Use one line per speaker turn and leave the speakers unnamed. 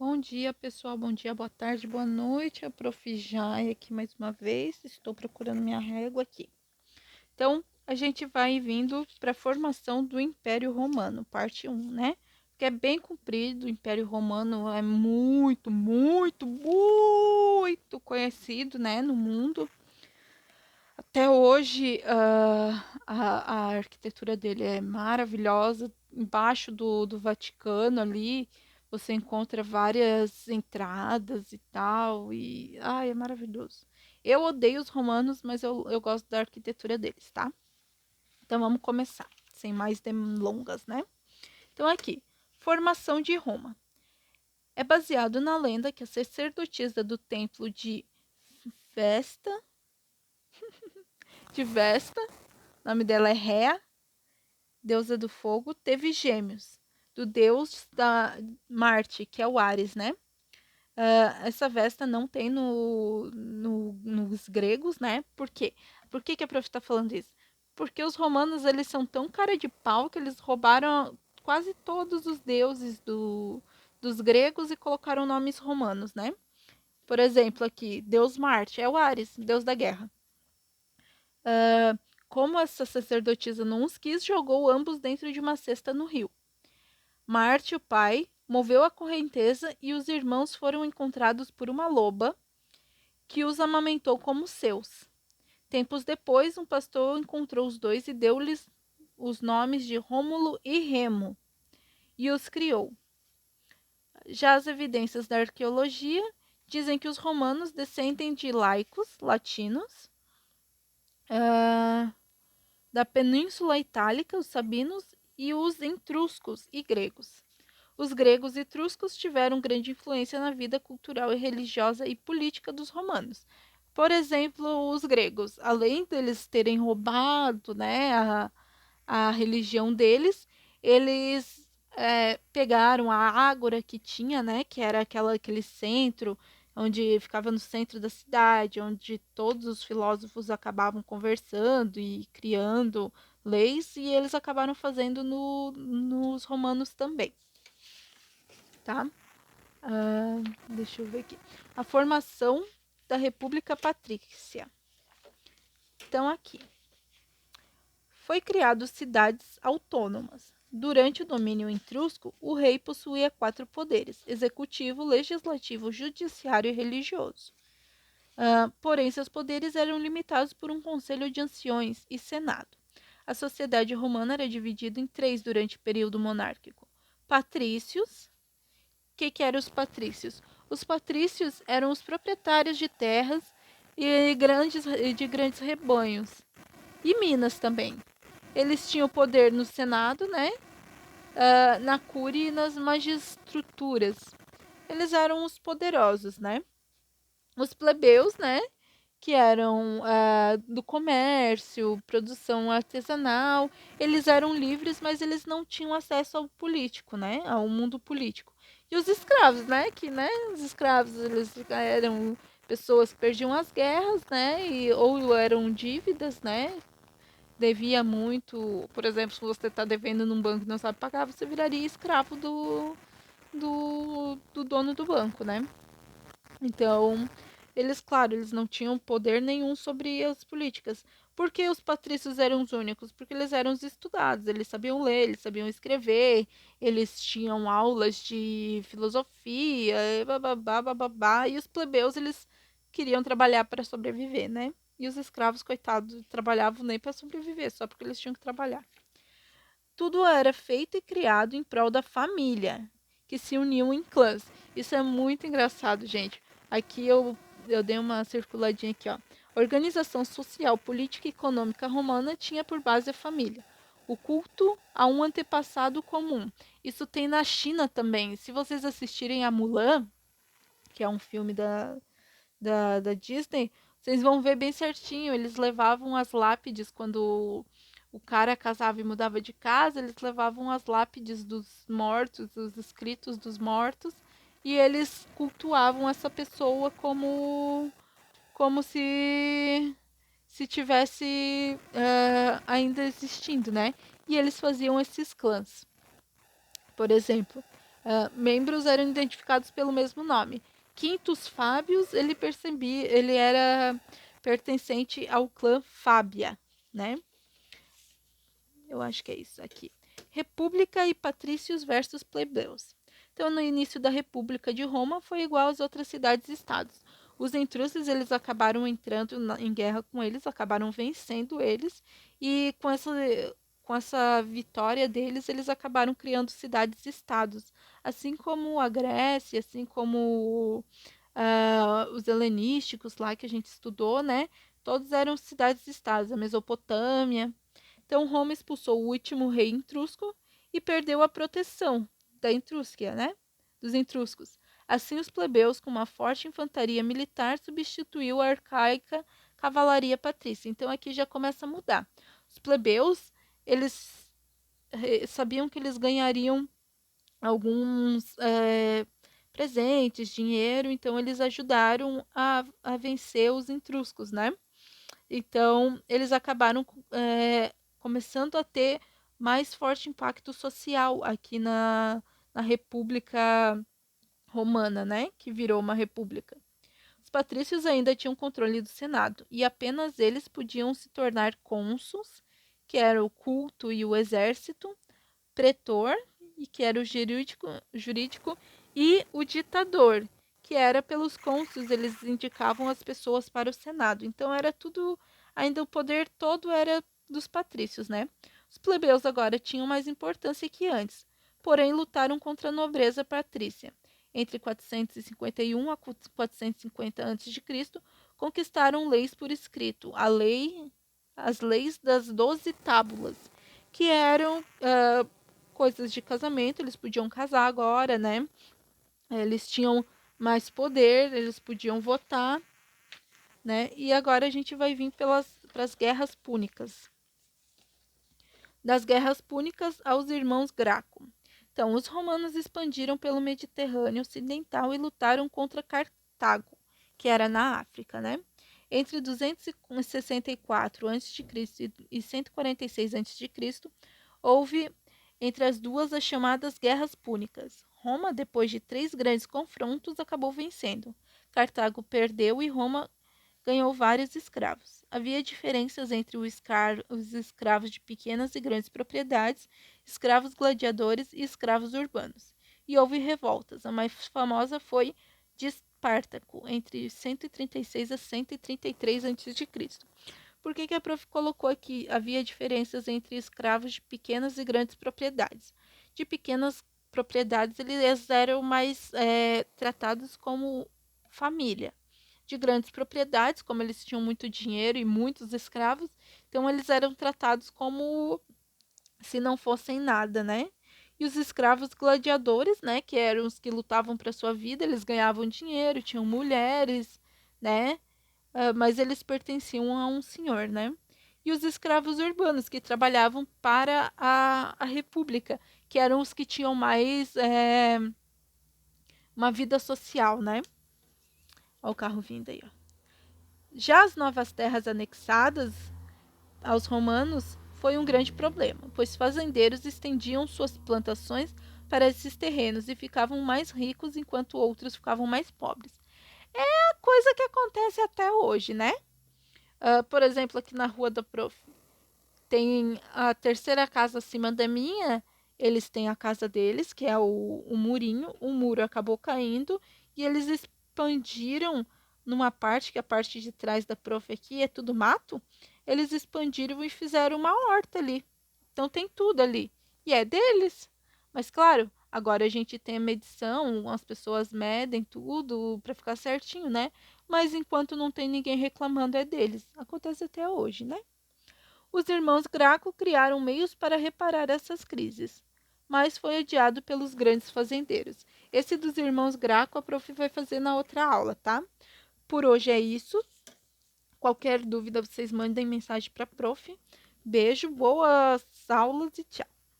Bom dia, pessoal. Bom dia, boa tarde, boa noite. A Prof. Jai aqui mais uma vez. Estou procurando minha régua aqui. Então, a gente vai vindo para a formação do Império Romano, parte 1, né? Que é bem comprido. O Império Romano é muito, muito, muito conhecido, né, no mundo. Até hoje, a arquitetura dele é maravilhosa. Embaixo do Vaticano ali, você encontra várias entradas e tal. E, ai, é maravilhoso. Eu odeio os romanos, mas eu gosto da arquitetura deles, tá? Então vamos começar, sem mais delongas, né? Então aqui, formação de Roma. É baseado na lenda que a sacerdotisa do templo Vesta, de Vesta, o nome dela é Rea, deusa do fogo, teve gêmeos, do deus da Marte, que é o Ares, né? Essa Vesta não tem nos gregos, né? Por quê? Por que a prof está falando isso? Porque os romanos, eles são tão cara de pau que eles roubaram quase todos os deuses dos gregos e colocaram nomes romanos, né? Por exemplo, aqui, Deus Marte é o Ares, deus da guerra. Como essa sacerdotisa não os quis, jogou ambos dentro de uma cesta no rio. Marte, o pai, moveu a correnteza e os irmãos foram encontrados por uma loba que os amamentou como seus. Tempos depois, um pastor encontrou os dois e deu-lhes os nomes de Rômulo e Remo e os criou. Já as evidências da arqueologia dizem que os romanos descendem de laicos, latinos, da Península Itálica, os sabinos, e os etruscos e gregos. Os gregos e etruscos tiveram grande influência na vida cultural e religiosa e política dos romanos. Por exemplo, os gregos, além deles terem roubado, né, a religião deles, eles pegaram a ágora que tinha, né, que era aquele centro onde ficava no centro da cidade, onde todos os filósofos acabavam conversando e criando leis, e eles acabaram fazendo nos romanos também, tá? Deixa eu ver aqui. A formação da República Patrícia. Então, aqui. Foi criado cidades autônomas. Durante o domínio etrusco, o rei possuía 4 poderes: executivo, legislativo, judiciário e religioso. Porém, seus poderes eram limitados por um conselho de anciões e senado. A sociedade romana era dividida em 3 durante o período monárquico: patrícios. O que eram os patrícios? Os patrícios eram os proprietários de terras e de grandes rebanhos. E minas também. Eles tinham poder no Senado, né? Na cúria e nas magistraturas. Eles eram os poderosos, né? Os plebeus, né? Que eram do comércio, produção artesanal. Eles eram livres, mas eles não tinham acesso ao político, né? Ao mundo político. E os escravos, né? Que, né? Os escravos, eles eram pessoas que perdiam as guerras, né? Ou eram dívidas, né? Devia muito, por exemplo, se você está devendo num banco e não sabe pagar, você viraria escravo do dono do banco, né? Então, eles, claro, eles não tinham poder nenhum sobre as políticas. Por que os patrícios eram os únicos? Porque eles eram os estudados, eles sabiam ler, eles sabiam escrever, eles tinham aulas de filosofia, bababá, bababá, e os plebeus, eles queriam trabalhar para sobreviver, né? E os escravos, coitados, trabalhavam nem para sobreviver, só porque eles tinham que trabalhar. Tudo era feito e criado em prol da família, que se uniam em clãs. Isso é muito engraçado, gente. Aqui eu dei uma circuladinha aqui, ó. A organização social, política e econômica romana tinha por base a família. O culto a um antepassado comum. Isso tem na China também. Se vocês assistirem a Mulan, que é um filme da Disney, vocês vão ver bem certinho. Eles levavam as lápides quando o cara casava e mudava de casa, eles levavam as lápides dos mortos, os escritos dos mortos, e eles cultuavam essa pessoa como se tivesse ainda existindo, né? E eles faziam esses clãs. Por exemplo, Membros eram identificados pelo mesmo nome. Quintus Fábios, ele era pertencente ao clã Fábia, né? Eu acho que é isso aqui. República e patrícios versus plebeus. Então, no início da República de Roma, foi igual às outras cidades-estados. Os etruscos, eles acabaram entrando em guerra com eles, acabaram vencendo eles, e com essa vitória deles, eles acabaram criando cidades-estados. Assim como a Grécia, assim como os helenísticos lá que a gente estudou, né? Todos eram cidades-estados, a Mesopotâmia. Então, Roma expulsou o último rei etrusco e perdeu a proteção da Etrúsquia, né? Dos etruscos. Assim, os plebeus, com uma forte infantaria militar, substituiu a arcaica cavalaria patrícia. Então, aqui já começa a mudar. Os plebeus, eles sabiam que eles ganhariam alguns presentes, dinheiro, então eles ajudaram a vencer os etruscos, né? Então, eles acabaram começando a ter mais forte impacto social aqui na República Romana, né? Que virou uma república. Os patrícios ainda tinham controle do Senado e apenas eles podiam se tornar cônsuls, que era o culto e o exército, pretor, e que era o jurídico, e o ditador, que era pelos cônsules, eles indicavam as pessoas para o Senado. Então era tudo, ainda o poder todo era dos patrícios, né? Os plebeus agora tinham mais importância que antes, porém lutaram contra a nobreza patrícia. Entre 451 a 450 a.C., conquistaram leis por escrito, as leis das 12 tábulas, que eram coisas de casamento, eles podiam casar agora, né? Eles tinham mais poder, eles podiam votar, né? E agora a gente vai vir para as guerras púnicas. Das guerras púnicas aos irmãos Graco. Então, os romanos expandiram pelo Mediterrâneo Ocidental e lutaram contra Cartago, que era na África, né? Entre 264 a.C. e 146 a.C., houve entre as duas as chamadas Guerras Púnicas. Roma, depois de 3 grandes confrontos, acabou vencendo. Cartago perdeu e Roma ganhou vários escravos. Havia diferenças entre os escravos de pequenas e grandes propriedades, escravos gladiadores e escravos urbanos. E houve revoltas. A mais famosa foi de Espartaco, entre 136 a 133 a.C. Por que a prof colocou aqui? Havia diferenças entre escravos de pequenas e grandes propriedades. De pequenas propriedades, eles eram mais tratados como família. De grandes propriedades, como eles tinham muito dinheiro e muitos escravos, então eles eram tratados como se não fossem nada, né? E os escravos gladiadores, né, que eram os que lutavam para sua vida, eles ganhavam dinheiro, tinham mulheres, né? Mas eles pertenciam a um senhor, né? E os escravos urbanos, que trabalhavam para a república, que eram os que tinham mais uma vida social, né? Olha o carro vindo aí, ó. Já as novas terras anexadas aos romanos foi um grande problema, pois fazendeiros estendiam suas plantações para esses terrenos e ficavam mais ricos enquanto outros ficavam mais pobres. É a coisa que acontece até hoje, né? Por exemplo, aqui na rua da Prof. Tem a terceira casa acima da minha, eles têm a casa deles, que é o murinho, o muro acabou caindo e eles expandiram numa parte, que é a parte de trás da Prof aqui é tudo mato, eles expandiram e fizeram uma horta ali. Então tem tudo ali. E é deles. Mas claro, agora a gente tem a medição, as pessoas medem tudo para ficar certinho, né? Mas enquanto não tem ninguém reclamando, é deles. Acontece até hoje, né? Os irmãos Graco criaram meios para reparar essas crises, mas foi adiado pelos grandes fazendeiros. Esse dos irmãos Graco a prof vai fazer na outra aula, tá? Por hoje é isso. Qualquer dúvida, vocês mandem mensagem para a prof. Beijo, boas aulas e tchau.